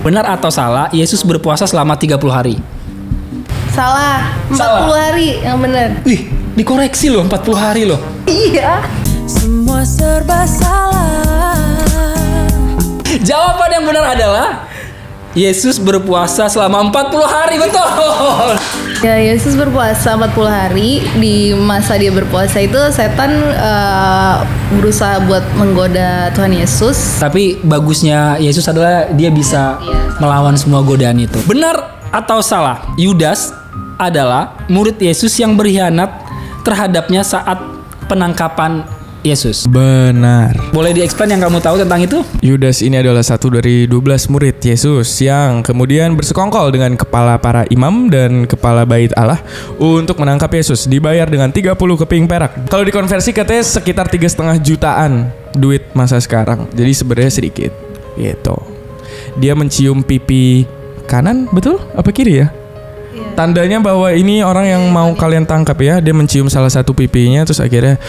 Benar atau salah, Yesus berpuasa selama 30 hari? Salah. 40 Salah. hari yang benar. Wih, dikoreksi loh, 40 hari loh. Iya. Semua serba salah. Jawaban yang benar adalah Yesus berpuasa selama 40 hari, betul. Ya, Yesus berpuasa 40 hari. Di masa dia berpuasa itu setan berusaha buat menggoda Tuhan Yesus. Tapi bagusnya Yesus adalah dia bisa melawan semua godaan itu. Benar atau salah, Yudas adalah murid Yesus yang berkhianat terhadapnya saat penangkapan Yesus. Benar. Boleh di-explain yang kamu tahu tentang itu? Yudas ini adalah satu dari 12 murid Yesus yang kemudian bersekongkol dengan kepala para imam dan kepala bait Allah untuk menangkap Yesus. Dibayar dengan 30 keping perak. Kalau dikonversi katanya sekitar 3,5 jutaan duit masa sekarang. Jadi sebenarnya sedikit gitu. Dia mencium pipi kanan, betul? Apa kiri ya? Tandanya bahwa ini orang yang mau kalian tangkap ya. Dia mencium salah satu pipinya, terus akhirnya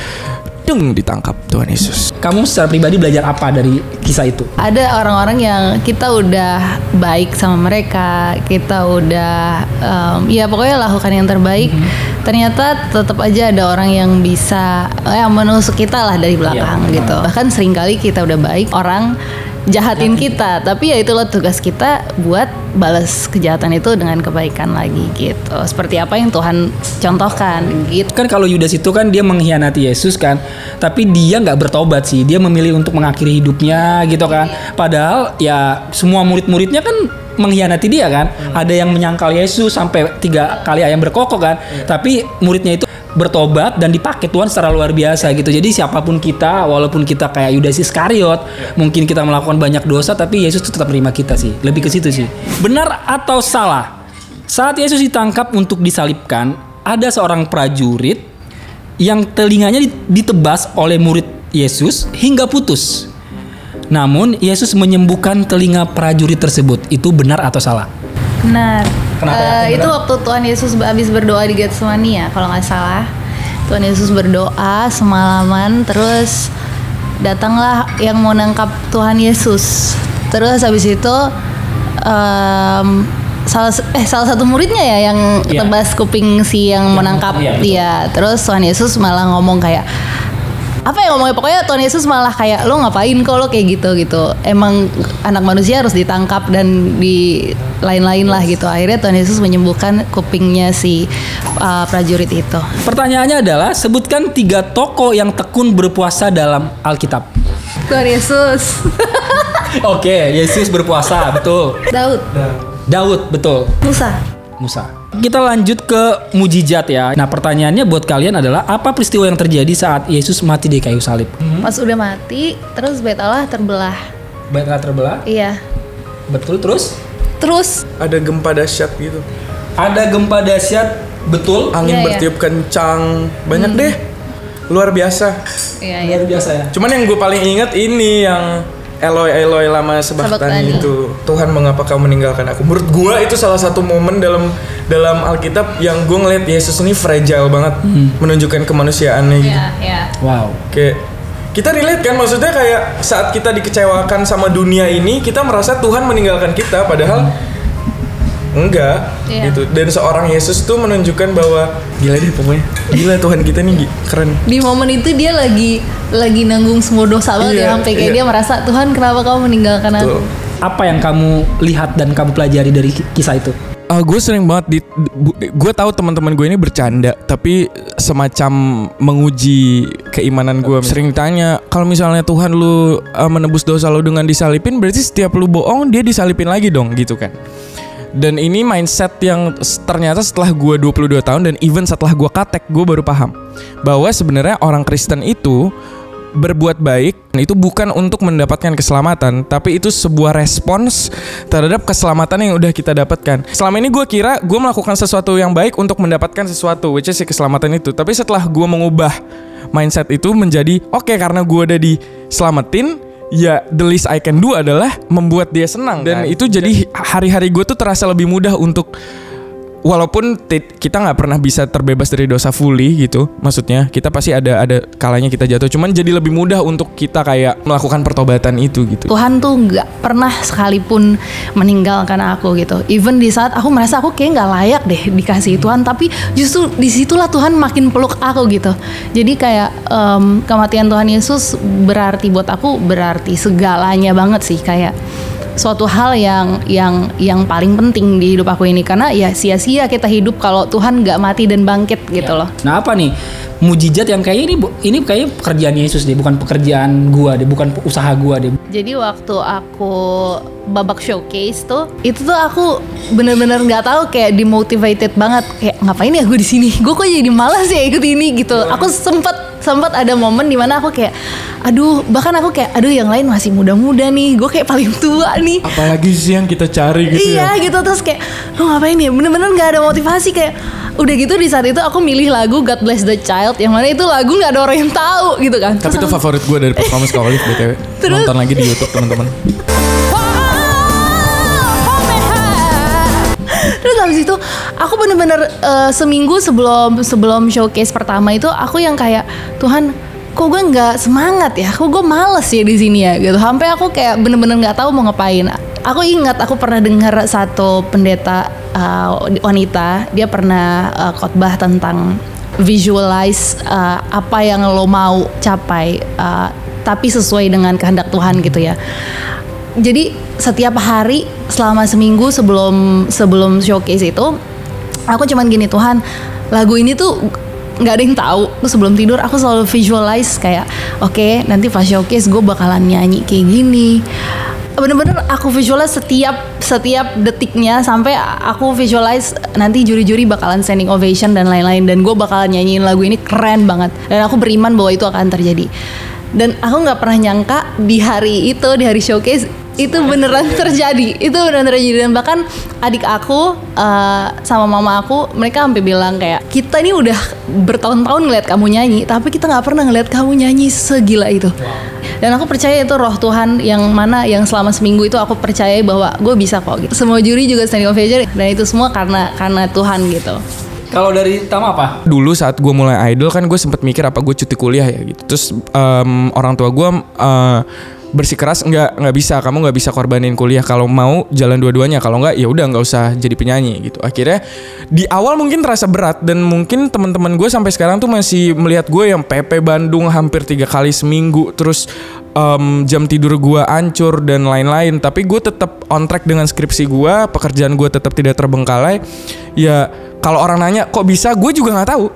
ditangkap Tuhan Yesus. Kamu secara pribadi belajar apa dari kisah itu? Ada orang-orang yang kita udah baik sama mereka, kita udah ya pokoknya lakukan yang terbaik. Ternyata tetap aja ada orang yang bisa menusuk kita lah dari belakang gitu. Bahkan seringkali kita udah baik, orang jahatin kita, tapi ya itulah tugas kita buat balas kejahatan itu dengan kebaikan lagi gitu. Seperti apa yang Tuhan contohkan gitu. Kan kalau Yudas itu kan dia mengkhianati Yesus kan, tapi dia nggak bertobat sih. Dia memilih untuk mengakhiri hidupnya gitu kan. Padahal ya semua murid-muridnya kan mengkhianati dia kan. Ada yang menyangkal Yesus sampai 3 kali ayam berkokok kan. Tapi muridnya itu bertobat dan dipakai Tuhan secara luar biasa gitu. Jadi siapapun kita, walaupun kita kayak Yudas Iskariot, mungkin kita melakukan banyak dosa, tapi Yesus tetap menerima kita sih. Lebih ke situ sih. Benar atau salah? Saat Yesus ditangkap untuk disalibkan, ada seorang prajurit yang telinganya ditebas oleh murid Yesus hingga putus. Namun Yesus menyembuhkan telinga prajurit tersebut. Itu benar atau salah? Benar. Kenapa ya? Itu waktu Tuhan Yesus habis berdoa di Getsemani ya, kalau nggak salah. Tuhan Yesus berdoa semalaman, terus datanglah yang mau nangkap Tuhan Yesus. Terus habis itu salah satu muridnya ya yang tebas kuping si yang menangkap dia. Terus Tuhan Yesus malah ngomong kayak apa ya ngomongnya, pokoknya Tuhan Yesus malah kayak lo ngapain kok lo kayak gitu. Emang anak manusia harus ditangkap dan di lain-lain lah gitu. Akhirnya Tuhan Yesus menyembuhkan kupingnya si prajurit itu. Pertanyaannya adalah, sebutkan 3 tokoh yang tekun berpuasa dalam Alkitab. Tuhan Yesus. Oke, Yesus berpuasa, betul. Daud, betul. Musa. Kita lanjut ke mujizat ya. Nah, pertanyaannya buat kalian adalah, apa peristiwa yang terjadi saat Yesus mati di kayu salib? Pas udah mati, terus bait Allah terbelah. Bait Allah terbelah? Iya. Betul, terus Ada gempa dahsyat gitu. ada gempa dahsyat, betul. Angin Iya, bertiup kencang. Banyak deh. Luar biasa. Iya. Luar biasa ya. Cuman yang gue paling ingat ini yang Eloi Eloi lama sebaktani itu. Tuhan, mengapa kau meninggalkan aku? Menurut gue itu salah satu momen dalam Alkitab yang gue ngeliat Yesus ini fragile banget, menunjukkan kemanusiaannya gitu. Iya. Wow. Kayak kita relate kan, maksudnya kayak saat kita dikecewakan sama dunia ini, kita merasa Tuhan meninggalkan kita, padahal enggak gitu. Dan seorang Yesus tuh menunjukkan bahwa gila deh pokoknya. Gila Tuhan kita nih keren. Di momen itu dia lagi nanggung semua dosa banget ya, sampai kayak dia merasa, Tuhan kenapa kamu meninggalkan aku? Apa yang kamu lihat dan kamu pelajari dari kisah itu? Gue sering banget gue tahu teman-teman gue ini bercanda, tapi semacam menguji keimanan gue. Sering ditanya, kalau misalnya Tuhan lu menebus dosa lu dengan disalipin, berarti setiap lu bohong dia disalipin lagi dong gitu kan. Dan ini mindset yang ternyata setelah gue 22 tahun dan even setelah gue katek, gue baru paham bahwa sebenarnya orang Kristen itu berbuat baik itu bukan untuk mendapatkan keselamatan, tapi itu sebuah respons terhadap keselamatan yang udah kita dapatkan. Selama ini gue kira gue melakukan sesuatu yang baik untuk mendapatkan sesuatu, which is keselamatan itu. Tapi setelah gue mengubah mindset itu menjadi oke, karena gue udah diselamatin, ya the least I can do adalah membuat dia senang. Dan itu jadi hari-hari gue tuh terasa lebih mudah untuk walaupun kita nggak pernah bisa terbebas dari dosa fully gitu, maksudnya kita pasti ada kalanya kita jatuh, cuman jadi lebih mudah untuk kita kayak melakukan pertobatan itu gitu. Tuhan tuh nggak pernah sekalipun meninggalkan aku gitu. Even di saat aku merasa aku kayak nggak layak deh dikasihi Tuhan, tapi justru disitulah Tuhan makin peluk aku gitu. Jadi kayak kematian Tuhan Yesus berarti buat aku, berarti segalanya banget sih, kayak suatu hal yang paling penting di hidup aku ini, karena ya sia-sia kita hidup kalau Tuhan nggak mati dan bangkit gitu loh. Nah apa nih mujizat yang kayaknya ini kayaknya pekerjaan Yesus deh, bukan pekerjaan gua deh, bukan usaha gua deh. Jadi waktu aku babak showcase tuh, itu tuh aku bener-bener nggak tahu, kayak dimotivated banget, kayak ngapain ya gue di sini, gue kok jadi malas ya ikut ini gitu. Aku sempat ada momen dimana aku kayak bahkan aku kayak yang lain masih muda-muda nih, gue kayak paling tua nih, Apalagi sih yang kita cari gitu iya gitu. Terus kayak lo ngapain ya, bener-bener nggak ada motivasi. Kayak udah gitu di saat itu aku milih lagu God Bless the Child, yang mana itu lagu nggak ada orang yang tahu gitu kan. Tapi itu favorit gue dari performance Olive BTW. Nonton lagi di YouTube teman-teman. Terus habis itu aku bener-bener seminggu sebelum showcase pertama itu aku yang kayak, Tuhan kok gue nggak semangat ya, kok gue males ya di sini ya gitu. Sampai aku kayak bener-bener nggak tahu mau ngapain. Aku ingat aku pernah dengar satu pendeta wanita, dia pernah khotbah tentang visualize apa yang lo mau capai, tapi sesuai dengan kehendak Tuhan gitu ya. Jadi setiap hari selama seminggu sebelum showcase itu, aku cuman gini, Tuhan lagu ini tuh nggak ada yang tahu. Terus sebelum tidur aku selalu visualize kayak, oke, nanti pas showcase gue bakalan nyanyi kayak gini. Bener-bener aku visualize setiap detiknya, sampai aku visualize nanti juri-juri bakalan standing ovation dan lain-lain, dan gue bakalan nyanyiin lagu ini keren banget, dan aku beriman bahwa itu akan terjadi. Dan aku nggak pernah nyangka di hari showcase itu beneran terjadi. Dan bahkan adik aku sama mama aku, mereka sampai bilang kayak, kita ini udah bertahun-tahun ngeliat kamu nyanyi, tapi kita nggak pernah ngeliat kamu nyanyi segila itu. Dan aku percaya itu roh Tuhan yang mana yang selama seminggu itu aku percaya bahwa gue bisa kok gitu. Semua juri juga standing ovation, dan itu semua karena Tuhan gitu. Kalau dari Tama apa? Dulu saat gue mulai idol kan gue sempet mikir apa gue cuti kuliah ya gitu. Terus orang tua gue bersikeras nggak bisa, kamu nggak bisa korbanin kuliah, kalau mau jalan dua-duanya, kalau nggak ya udah nggak usah jadi penyanyi gitu. Akhirnya di awal mungkin terasa berat, dan mungkin teman-teman gue sampai sekarang tuh masih melihat gue yang PP Bandung hampir 3 kali seminggu, terus jam tidur gue hancur dan lain-lain. Tapi gue tetap on track dengan skripsi gue, pekerjaan gue tetap tidak terbengkalai. Ya kalau orang nanya kok bisa, gue juga nggak tahu.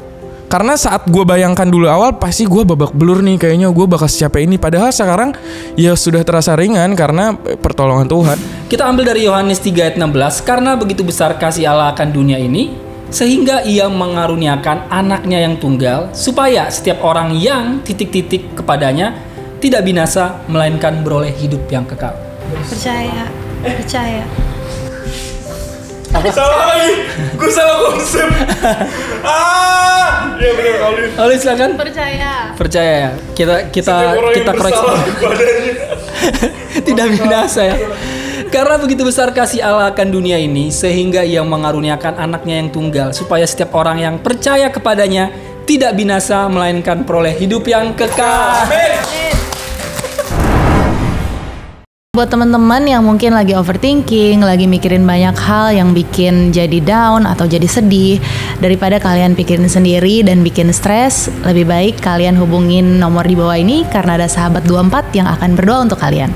Karena saat gue bayangkan dulu awal, pasti gue babak belur nih, kayaknya gue bakal secapek ini. Padahal sekarang ya sudah terasa ringan karena pertolongan Tuhan. Kita ambil dari Yohanes 3 ayat 16. Karena begitu besar kasih Allah akan dunia ini, sehingga ia mengaruniakan anaknya yang tunggal, supaya setiap orang yang titik-titik kepadanya tidak binasa, melainkan beroleh hidup yang kekal. Percaya. Salah lagi, gue salah konsep. Ya benar kali. Oleh silakan. Percaya ya. Kita koreksi. Tidak binasa ya. Karena begitu besar kasih Allah akan dunia ini, sehingga ia mengaruniakan anaknya yang tunggal, supaya setiap orang yang percaya kepadanya tidak binasa, melainkan peroleh hidup yang kekal. Amin. Buat teman-teman yang mungkin lagi overthinking, lagi mikirin banyak hal yang bikin jadi down atau jadi sedih, daripada kalian pikirin sendiri dan bikin stres, lebih baik kalian hubungin nomor di bawah ini, karena ada sahabat 24 yang akan berdoa untuk kalian.